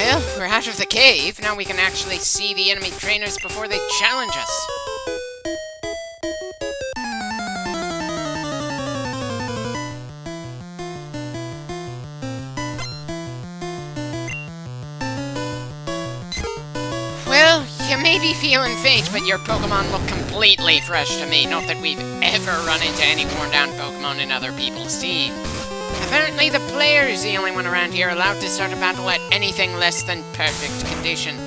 Well, we're out of the cave. Now we can actually see the enemy trainers before they challenge us. Well, you may be feeling faint, but your Pokemon look completely fresh to me. Not that we've ever run into any worn-down Pokemon in other people's team. Apparently the player is the only one around here allowed to start a battle at anything less than perfect condition.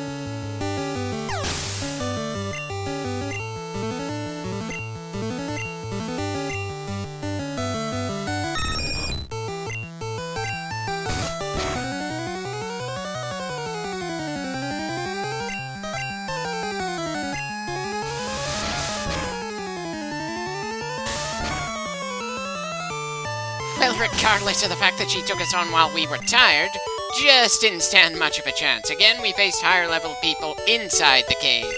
Well, regardless of the fact that she took us on while we were tired, just didn't stand much of a chance. Again, we faced higher level people inside the cave.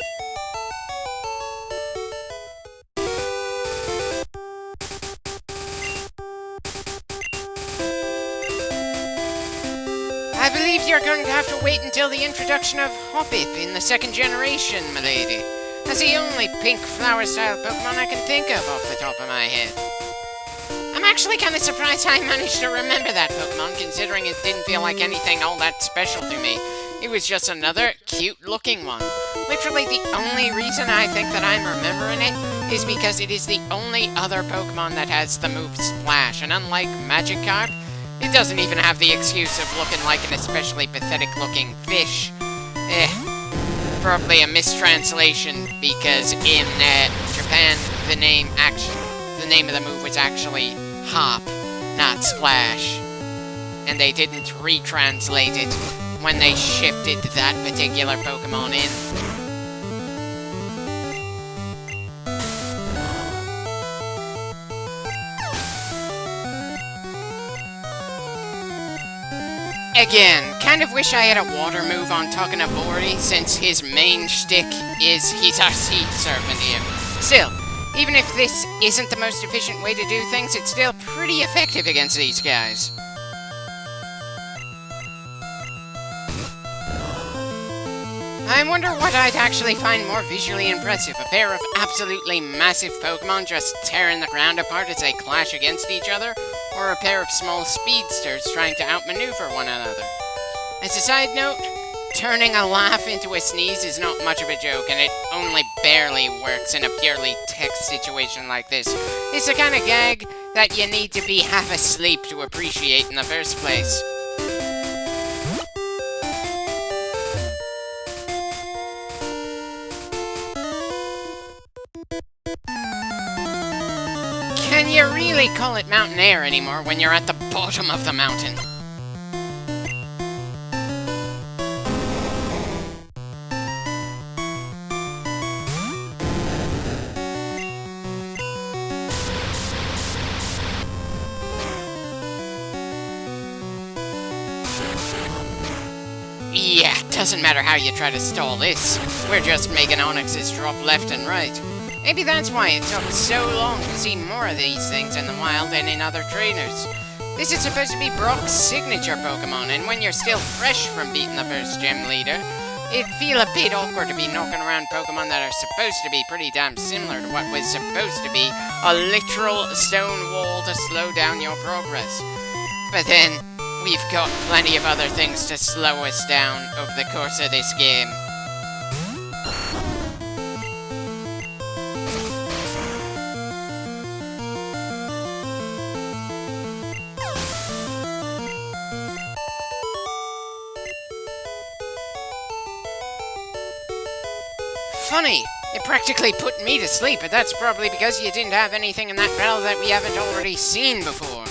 I believe you're going to have to wait until the introduction of Hoppip in the second generation, milady. That's the only pink flower-style Pokemon I can think of off the top of my head. I'm actually kind of surprised I managed to remember that Pokemon, considering it didn't feel like anything all that special to me. It was just another cute-looking one. Literally, the only reason I think that I'm remembering it is because it is the only other Pokemon that has the move Splash, and unlike Magikarp, it doesn't even have the excuse of looking like an especially pathetic-looking fish. Probably a mistranslation, because in Japan, the name of the move was actually Hop, not Splash. And they didn't retranslate it when they shifted that particular Pokemon in. Again, kind of wish I had a water move on Takanabori, since his main shtick is he's our sea serpent here. Still, even if this isn't the most efficient way to do things, it's still pretty effective against these guys. I wonder what I'd actually find more visually impressive, a pair of absolutely massive Pokemon just tearing the ground apart as they clash against each other, or a pair of small speedsters trying to outmaneuver one another. As a side note, turning a laugh into a sneeze is not much of a joke, and it only barely works in a purely text situation like this. It's the kind of gag that you need to be half asleep to appreciate in the first place. Can you really call it mountain air anymore when you're at the bottom of the mountain? Yeah, doesn't matter how you try to stall this. We're just making Onix's drop left and right. Maybe that's why it took so long to see more of these things in the wild than in other trainers. This is supposed to be Brock's signature Pokemon, and when you're still fresh from beating the first gym leader, it'd feel a bit awkward to be knocking around Pokemon that are supposed to be pretty damn similar to what was supposed to be a literal stone wall to slow down your progress. But then, we've got plenty of other things to slow us down over the course of this game. Funny, it practically put me to sleep, but that's probably because you didn't have anything in that battle that we haven't already seen before.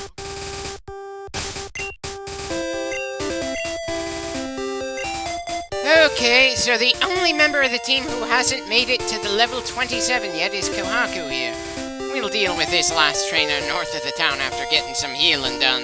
Okay, so the only member of the team who hasn't made it to the level 27 yet is Kohaku here. We'll deal with this last trainer north of the town after getting some healing done.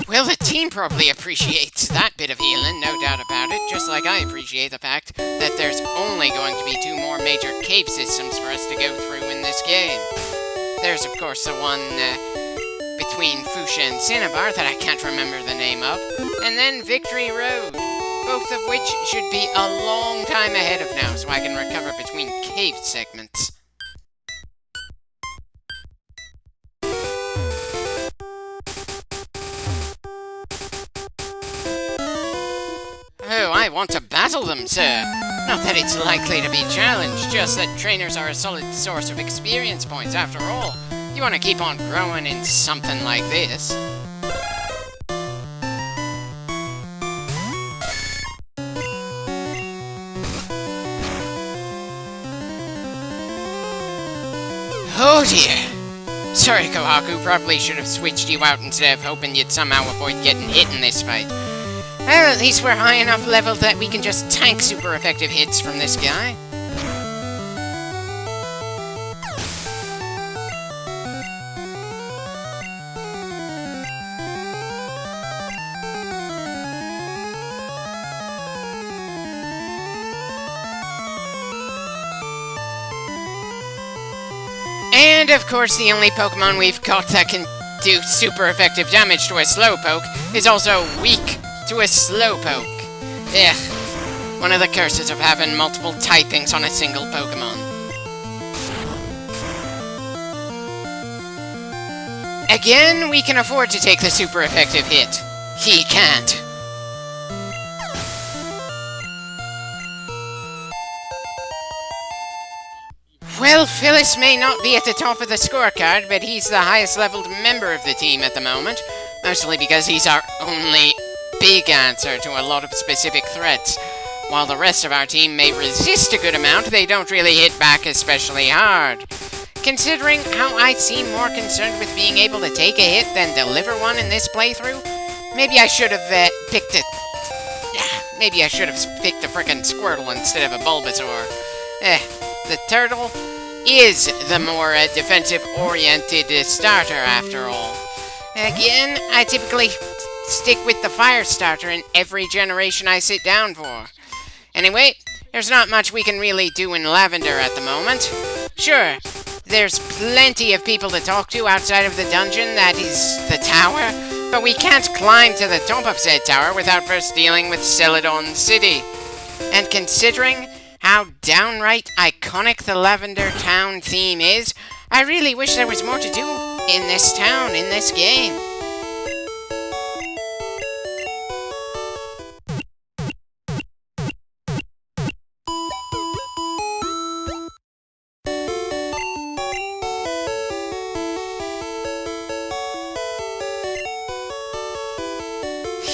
Well, the team team probably appreciates that bit of healing, no doubt about it, just like I appreciate the fact that there's only going to be 2 more major cave systems for us to go through in this game. There's, of course, the one between Fuchsia and Cinnabar that I can't remember the name of, and then Victory Road, both of which should be a long time ahead of now, so I can recover between cave segments. Oh, I want to battle them, sir. Not that it's likely to be challenged, just that trainers are a solid source of experience points after all. You want to keep on growing in something like this. Oh dear. Sorry, Kohaku, probably should have switched you out instead of hoping you'd somehow avoid getting hit in this fight. Well, at least we're high enough level that we can just tank super effective hits from this guy. And of course, the only Pokemon we've got that can do super effective damage to a Slowpoke is also weak to a Slowpoke. Ugh. One of the curses of having multiple typings on a single Pokemon. Again, we can afford to take the super effective hit. He can't. Well, Phyllis may not be at the top of the scorecard, but he's the highest leveled member of the team at the moment. Mostly because he's our only big answer to a lot of specific threats. While the rest of our team may resist a good amount, they don't really hit back especially hard. Considering how I seem more concerned with being able to take a hit than deliver one in this playthrough, maybe I should have picked it. Maybe I should have picked a frickin' Squirtle instead of a Bulbasaur. The turtle is the more defensive-oriented starter, after all. Again, I typically stick with the fire starter in every generation I sit down for. Anyway, there's not much we can really do in Lavender at the moment. Sure, there's plenty of people to talk to outside of the dungeon that is the tower, but we can't climb to the top of said tower without first dealing with Celadon City. And considering how downright iconic the Lavender Town theme is, I really wish there was more to do in this town, in this game.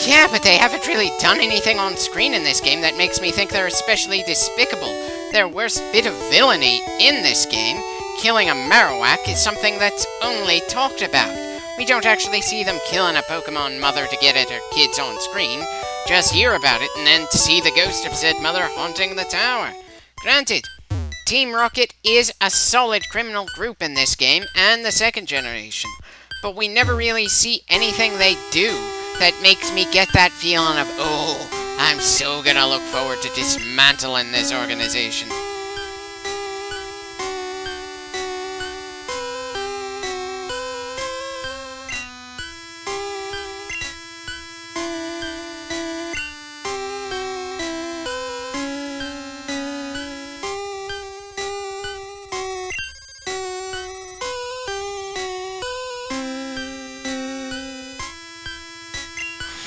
Yeah, but they haven't really done anything on screen in this game that makes me think they're especially despicable. Their worst bit of villainy in this game, killing a Marowak, is something that's only talked about. We don't actually see them killing a Pokemon mother to get at her kids on screen, just hear about it and then see the ghost of said mother haunting the tower. Granted, Team Rocket is a solid criminal group in this game and the second generation, but we never really see anything they do that makes me get that feeling of, oh, I'm so gonna look forward to dismantling this organization.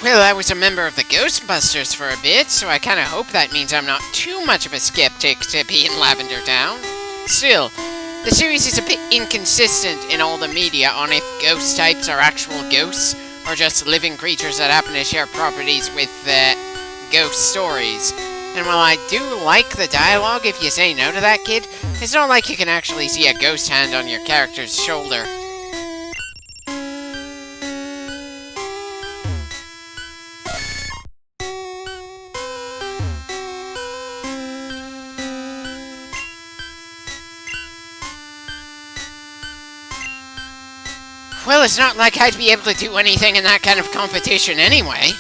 Well, I was a member of the Ghostbusters for a bit, so I kinda hope that means I'm not too much of a skeptic to be in Lavender Town. Still, the series is a bit inconsistent in all the media on if ghost types are actual ghosts, or just living creatures that happen to share properties with, ghost stories. And while I do like the dialogue if you say no to that kid, it's not like you can actually see a ghost hand on your character's shoulder. Well, it's not like I'd be able to do anything in that kind of competition anyway.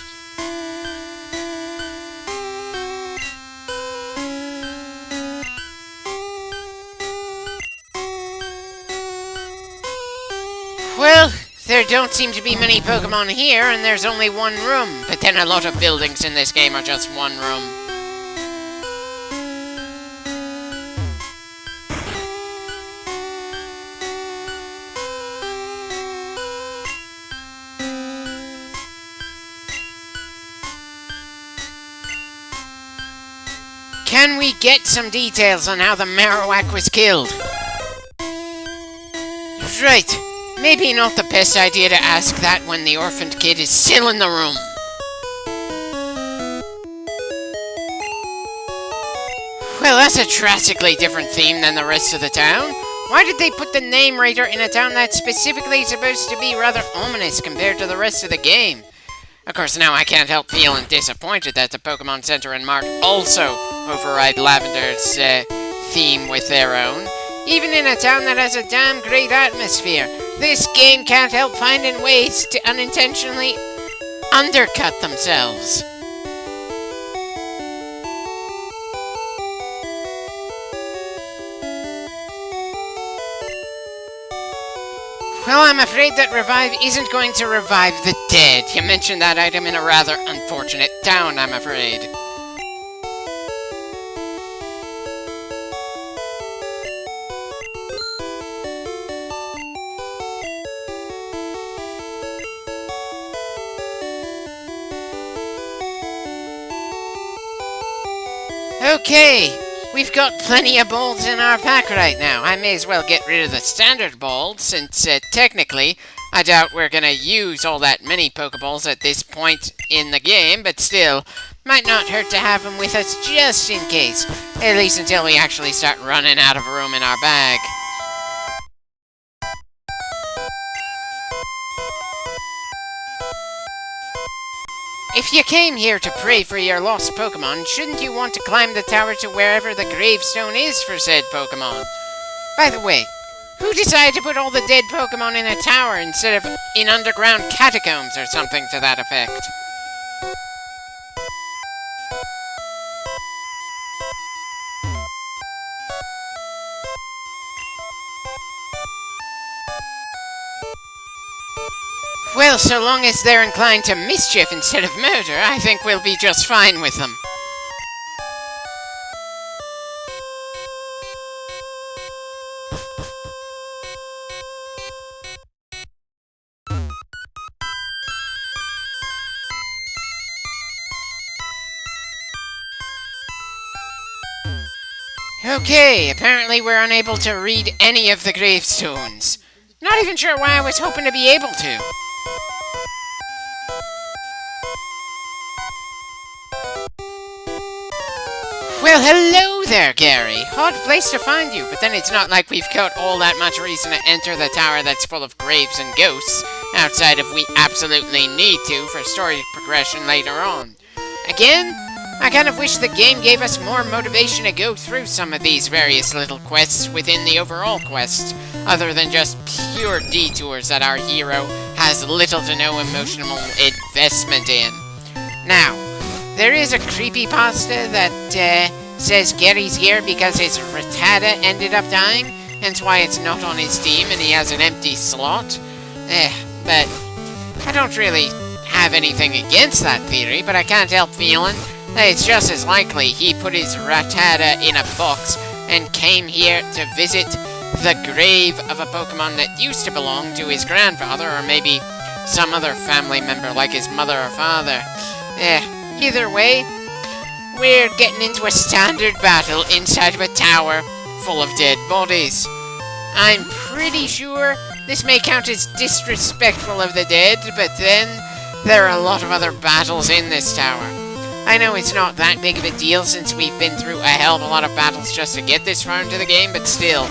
Well, there don't seem to be many Pokemon here, and there's only one room. But then a lot of buildings in this game are just one room. Can we get some details on how the Marowak was killed? Right. Maybe not the best idea to ask that when the orphaned kid is still in the room. Well, that's a drastically different theme than the rest of the town. Why did they put the name Raider in a town that's specifically supposed to be rather ominous compared to the rest of the game? Of course, now I can't help feeling disappointed that the Pokemon Center and Mart also override Lavender's theme with their own. Even in a town that has a damn great atmosphere, this game can't help finding ways to unintentionally undercut themselves. Well, I'm afraid that Revive isn't going to revive the dead. You mentioned that item in a rather unfortunate town, I'm afraid. Okay, we've got plenty of bolts in our pack right now. I may as well get rid of the standard bolt, since technically, I doubt we're gonna use all that many Pokeballs at this point in the game, but still, might not hurt to have them with us just in case. At least until we actually start running out of room in our bag. If you came here to pray for your lost Pokemon, shouldn't you want to climb the tower to wherever the gravestone is for said Pokemon? By the way, who decided to put all the dead Pokemon in a tower instead of in underground catacombs or something to that effect? Well, so long as they're inclined to mischief instead of murder, I think we'll be just fine with them. Okay, apparently we're unable to read any of the gravestones. Not even sure why I was hoping to be able to. Well, hello there, Gary. Odd place to find you, but then it's not like we've got all that much reason to enter the tower that's full of graves and ghosts, outside if we absolutely need to for story progression later on. Again, I kind of wish the game gave us more motivation to go through some of these various little quests within the overall quest, other than just pure detours that our hero has little to no emotional investment in. Now, there is a creepypasta that says Gary's here because his Rattata ended up dying, hence why it's not on his team and he has an empty slot. But I don't really have anything against that theory, but I can't help feeling that it's just as likely he put his Rattata in a box and came here to visit the grave of a Pokemon that used to belong to his grandfather, or maybe some other family member like his mother or father. Either way, we're getting into a standard battle inside of a tower full of dead bodies. I'm pretty sure this may count as disrespectful of the dead, but then there are a lot of other battles in this tower. I know it's not that big of a deal since we've been through a hell of a lot of battles just to get this far into the game, but still,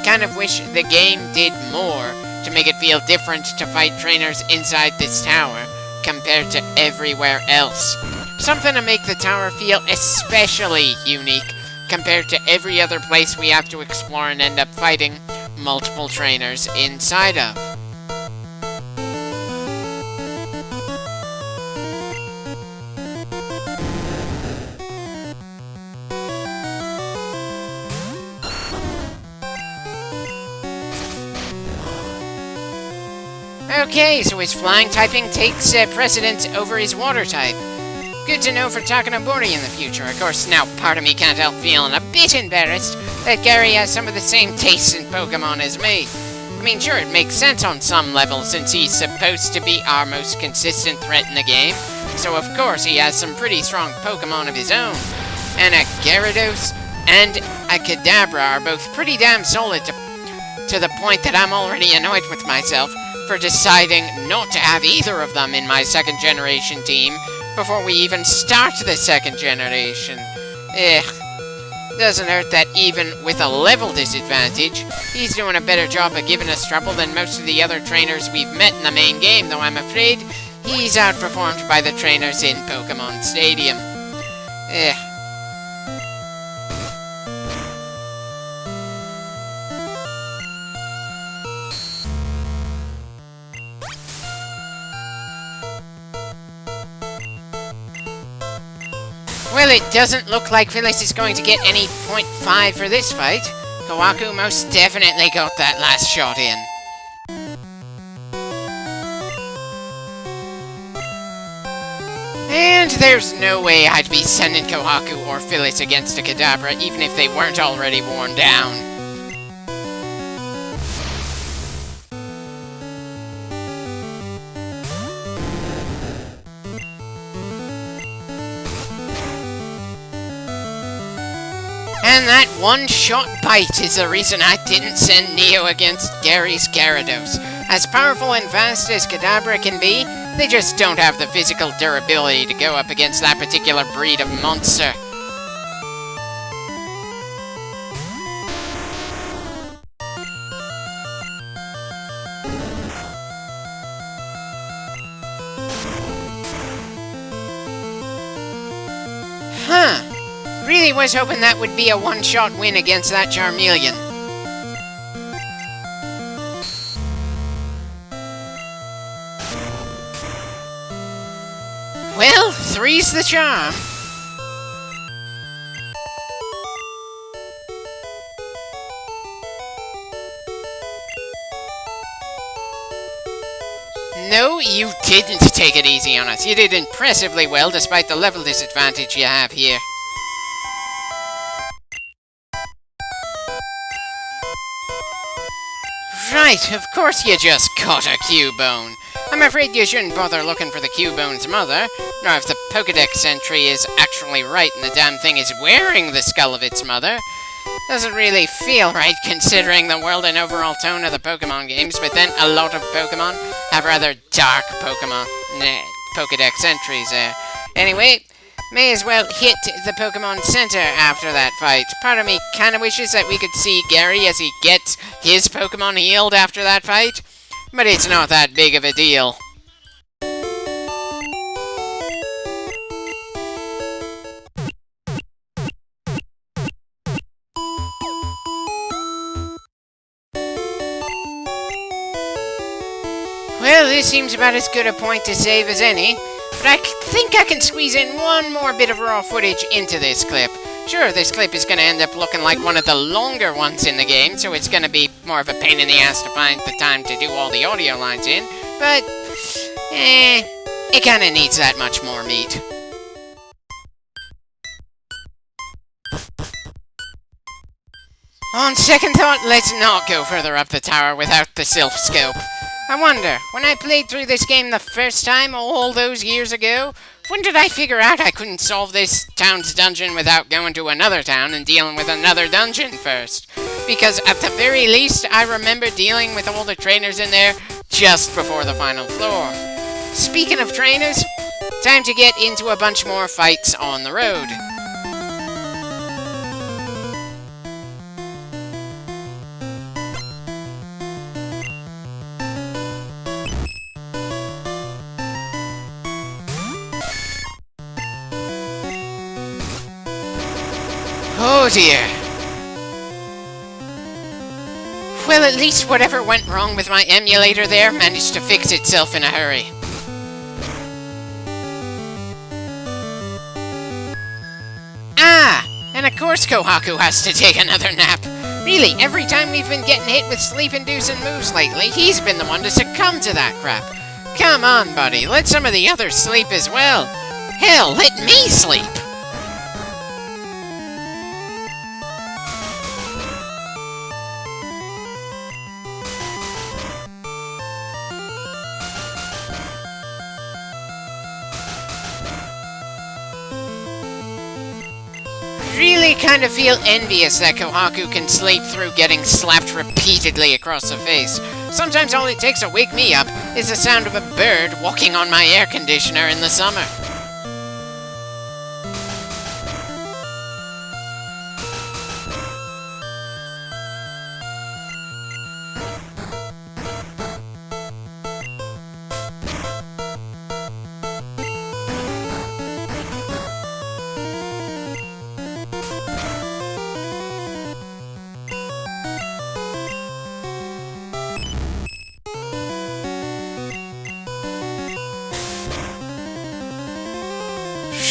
kind of wish the game did more to make it feel different to fight trainers inside this tower compared to everywhere else. Something to make the tower feel especially unique compared to every other place we have to explore and end up fighting multiple trainers inside of. Okay, so his flying typing takes precedence over his water type. Good to know for Takanobori in the future. Of course, now part of me can't help feeling a bit embarrassed that Gary has some of the same tastes in Pokemon as me. I mean, sure, it makes sense on some level since he's supposed to be our most consistent threat in the game. So of course he has some pretty strong Pokemon of his own. And a Gyarados and a Kadabra are both pretty damn solid to the point that I'm already annoyed with myself for deciding not to have either of them in my second generation team before we even start the second generation. Doesn't hurt that even with a level disadvantage, he's doing a better job of giving us trouble than most of the other trainers we've met in the main game, though I'm afraid he's outperformed by the trainers in Pokemon Stadium. Well, it doesn't look like Phyllis is going to get any .5 for this fight. Kawaku most definitely got that last shot in. And there's no way I'd be sending Kawaku or Phyllis against a Kadabra, even if they weren't already worn down. And that one-shot bite is the reason I didn't send Neo against Gary's Gyarados. As powerful and fast as Kadabra can be, they just don't have the physical durability to go up against that particular breed of monster. Huh. Really was hoping that would be a one-shot win against that Charmeleon. Well, three's the charm. No, you didn't take it easy on us. You did impressively well despite the level disadvantage you have here. Right, of course you just caught a Cubone. I'm afraid you shouldn't bother looking for the Cubone's mother, nor if the Pokedex entry is actually right and the damn thing is wearing the skull of its mother. Doesn't really feel right considering the world and overall tone of the Pokemon games, but then a lot of Pokemon have rather dark Pokedex entries there. Anyway, may as well hit the Pokemon Center after that fight. Part of me kinda wishes that we could see Gary as he gets his Pokemon healed after that fight, but it's not that big of a deal. Well, this seems about as good a point to save as any, but I think I can squeeze in one more bit of raw footage into this clip. Sure, this clip is going to end up looking like one of the longer ones in the game, so it's going to be more of a pain in the ass to find the time to do all the audio lines in, but, it kind of needs that much more meat. On second thought, let's not go further up the tower without the Silph Scope. I wonder, when I played through this game the first time all those years ago, when did I figure out I couldn't solve this town's dungeon without going to another town and dealing with another dungeon first? Because at the very least, I remember dealing with all the trainers in there just before the final floor. Speaking of trainers, time to get into a bunch more fights on the road. Oh dear. Well, at least whatever went wrong with my emulator there managed to fix itself in a hurry. Ah! And of course Kohaku has to take another nap. Really, every time we've been getting hit with sleep-inducing moves lately, he's been the one to succumb to that crap. Come on, buddy, let some of the others sleep as well. Hell, let me sleep! Really kind of feel envious that Kohaku can sleep through getting slapped repeatedly across the face. Sometimes all it takes to wake me up is the sound of a bird walking on my air conditioner in the summer.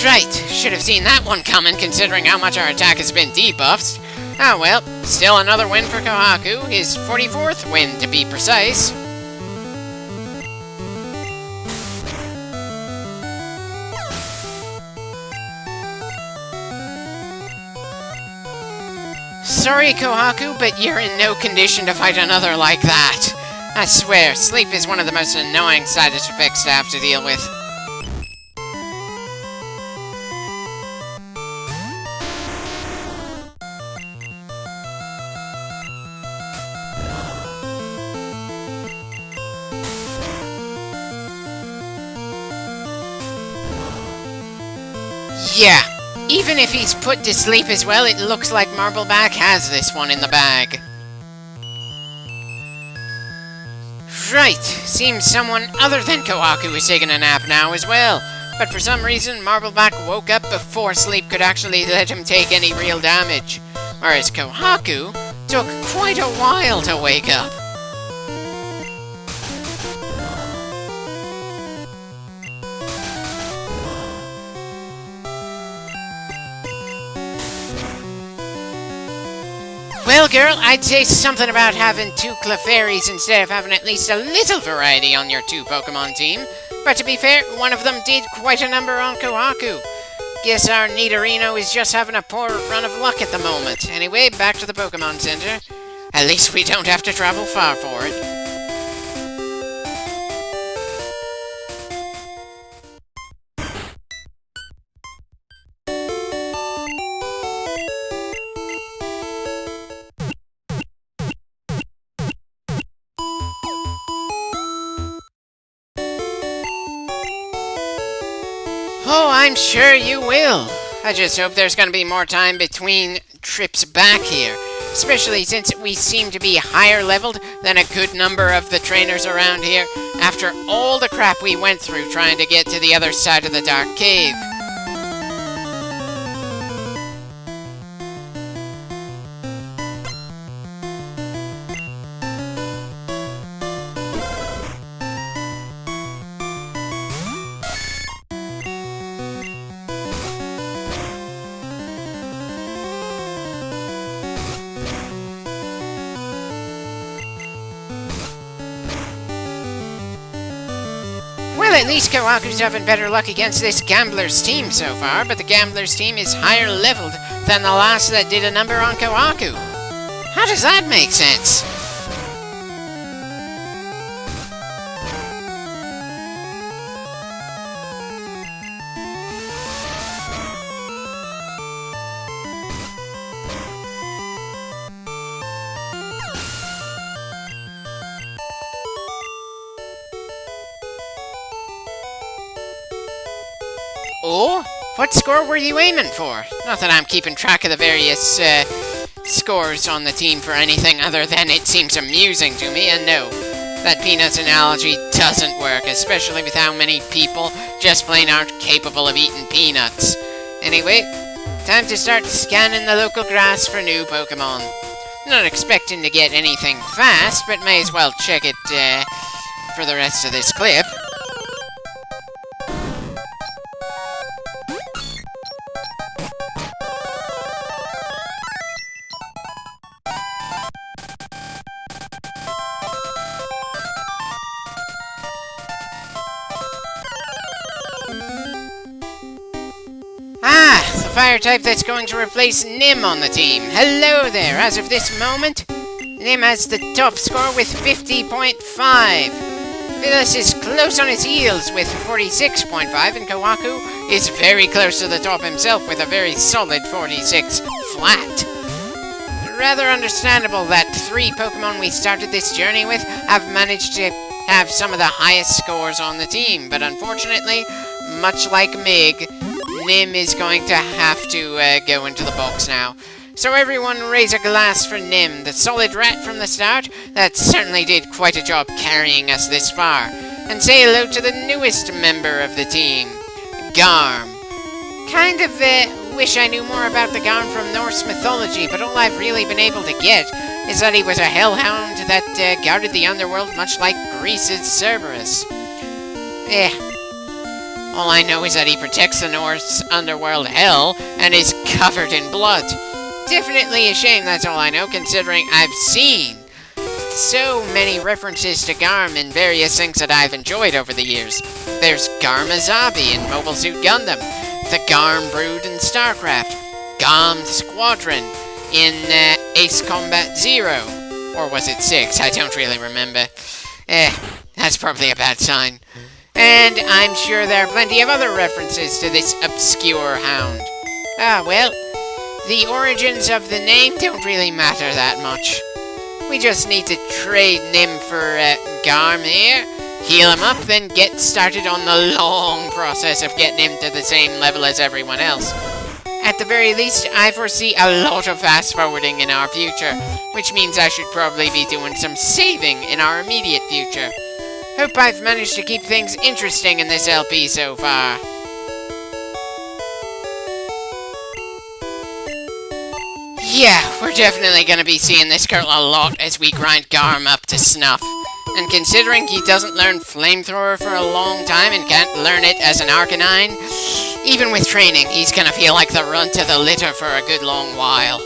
Right, should have seen that one coming considering how much our attack has been debuffed. Ah well, still another win for Kohaku, his 44th win to be precise. Sorry Kohaku, but you're in no condition to fight another like that. I swear, sleep is one of the most annoying side effects to have to deal with. Yeah, even if he's put to sleep as well, it looks like Marbleback has this one in the bag. Right, seems someone other than Kohaku is taking a nap now as well. But for some reason, Marbleback woke up before sleep could actually let him take any real damage. Whereas Kohaku took quite a while to wake up. Well, girl, I'd say something about having two Clefairies instead of having at least a little variety on your two Pokemon team. But to be fair, one of them did quite a number on Kohaku. Guess our Nidorino is just having a poor run of luck at the moment. Anyway, back to the Pokemon Center. At least we don't have to travel far for it. Oh, I'm sure you will. I just hope there's gonna be more time between trips back here. Especially since we seem to be higher leveled than a good number of the trainers around here after all the crap we went through trying to get to the other side of the Dark Cave. Well, at least Kohaku's having better luck against this Gambler's team so far, but the Gambler's team is higher leveled than the last that did a number on Kohaku. How does that make sense? Oh? What score were you aiming for? Not that I'm keeping track of the various, scores on the team for anything other than it seems amusing to me, and no, that Peanuts analogy doesn't work, especially with how many people just plain aren't capable of eating peanuts. Anyway, time to start scanning the local grass for new Pokemon. Not expecting to get anything fast, but may as well check it, for the rest of this clip. fire type that's going to replace Nim on the team. Hello there. As of this moment, Nim has the top score with 50.5. Phyllis is close on his heels with 46.5, and Kawaku is very close to the top himself with a very solid 46 flat. Rather understandable that 3 Pokemon we started this journey with have managed to have some of the highest scores on the team, but unfortunately, much like Mig, Nim is going to have to go into the box now. So everyone raise a glass for Nim, the solid rat from the start that certainly did quite a job carrying us this far. And say hello to the newest member of the team, Garm. Kind of wish I knew more about the Garm from Norse mythology, but all I've really been able to get is that he was a hellhound that guarded the underworld much like Greece's Cerberus. All I know is that he protects the Norse underworld hell and is covered in blood. Definitely a shame, that's all I know, considering I've seen so many references to Garm in various things that I've enjoyed over the years. There's Garmazabi in Mobile Suit Gundam, the Garm Brood in StarCraft, Garm Squadron in Ace Combat Zero, or was it 6? I don't really remember. That's probably a bad sign. And I'm sure there are plenty of other references to this obscure hound. Ah, well, the origins of the name don't really matter that much. We just need to trade Nim for Garm here, heal him up, then get started on the long process of getting him to the same level as everyone else. At the very least, I foresee a lot of fast-forwarding in our future, which means I should probably be doing some saving in our immediate future. Hope I've managed to keep things interesting in this LP so far. Yeah, we're definitely gonna be seeing this girl a lot as we grind Garm up to snuff. And considering he doesn't learn Flamethrower for a long time and can't learn it as an Arcanine, even with training, he's gonna feel like the runt of the litter for a good long while.